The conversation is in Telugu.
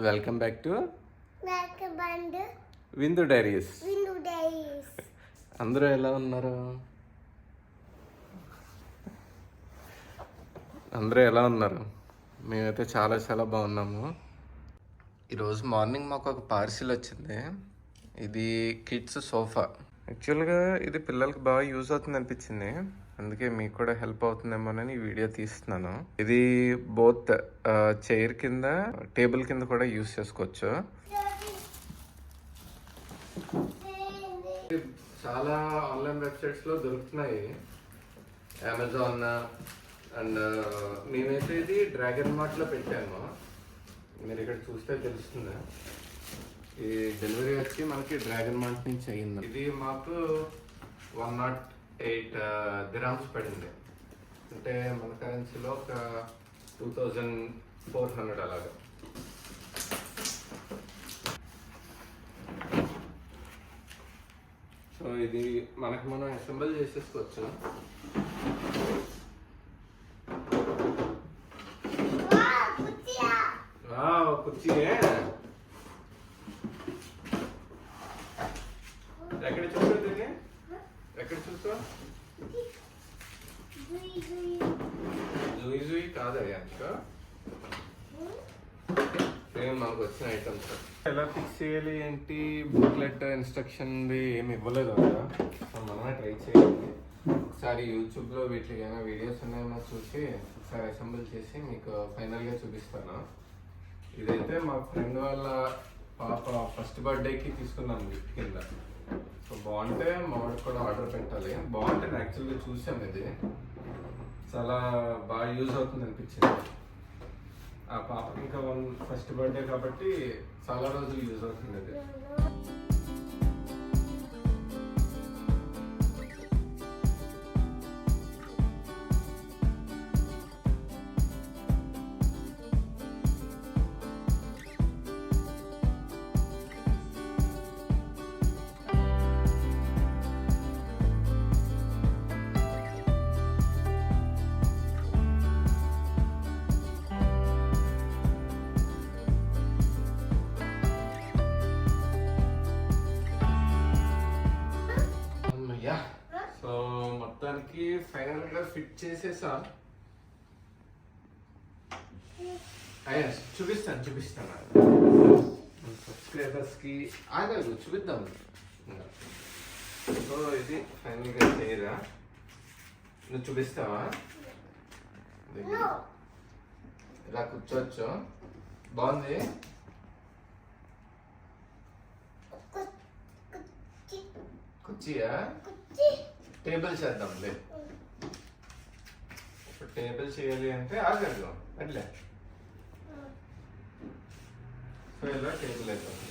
వెల్కమ్ బ్యాక్ టు విందు డైరీస్. అందరూ ఎలా ఉన్నారు? మేమైతే చాలా చాలా బాగున్నాము. ఈరోజు మార్నింగ్ మాకు ఒక పార్సిల్ వచ్చింది. ఇది కిడ్స్ సోఫా. యాక్చువల్గా ఇది పిల్లలకి బాగా యూజ్ అవుతుంది అనిపించింది, అందుకే మీకు కూడా హెల్ప్ అవుతుందేమోనని ఈ వీడియో తీస్తున్నాను. ఇది బోత్ చైర్ కింద, టేబుల్ కింద కూడా యూజ్ చేసుకోవచ్చు. చాలా ఆన్లైన్ వెబ్సైట్స్లో దొరుకుతున్నాయి, అమెజాన్ అండ్ నేనైతే ఇది డ్రాగన్ మార్ట్లో పెట్టాను. మీరు ఇక్కడ చూస్తే తెలుస్తుంది. ఈ డెలివరీ వచ్చి మనకి డ్రాగన్ మార్ట్ నుంచి అయ్యింది. ఇది మాకు 108 dirhams పడింది, అంటే మన కరెన్సీలో ఒక 2400 అలాగా. సో ఇది మనకి మనం అసెంబుల్ చేసేసుకోవచ్చు. కుర్చీ ఎక్కడ చూసా దీన్ని, ఎక్కడ చూసా? జూయి జూయి కాదయ్యా, ఇంకా సేమ్ మనకు వచ్చిన ఐటమ్స్. ఎలా ఫిక్స్ చేయాలి ఏంటి, బుక్లెట్ ఇన్స్ట్రక్షన్ ఏమి ఇవ్వలేదు కదా, మనమే ట్రై చేయాలి. ఒకసారి యూట్యూబ్లో వీటికైనా వీడియోస్ ఉన్నాయేమో చూసి ఒకసారి అసెంబుల్ చేసి మీకు ఫైనల్గా చూపిస్తాను. ఇదైతే మా ఫ్రెండ్ వాళ్ళ పాప ఫస్ట్ బర్త్డేకి తీసుకున్నాను గిఫ్ట్ కింద. సో బాగుంటే మా వాడికి కూడా ఆర్డర్ పెట్టాలి. బాగుంటుంది, యాక్చువల్గా చూసాం, ఇది చాలా బాగా యూజ్ అవుతుంది అనిపించింది. ఆ పాపకి ఇంకా ఫస్ట్ బర్త్డే కాబట్టి చాలా రోజులు యూజ్ అవుతుంది అది. సో మొత్తానికి ఫైనల్ గా ఫిట్ చేసేసా. చూపిస్తాను సబ్స్క్రైబర్స్ కి. ఆగదు, చూపిద్దాం. సో ఇది ఫైనల్ గా చేయరా, నువ్వు చూపిస్తావా? ఇలా కూర్చోవచ్చు, బాగుంది. కుర్చీయా, టేబుల్ చేద్దాంలే. ఇప్పుడు టేబుల్ చేయాలి అంటే ఆగదు అట్లే. సో ఇలా టేబుల్ అవుతుంది.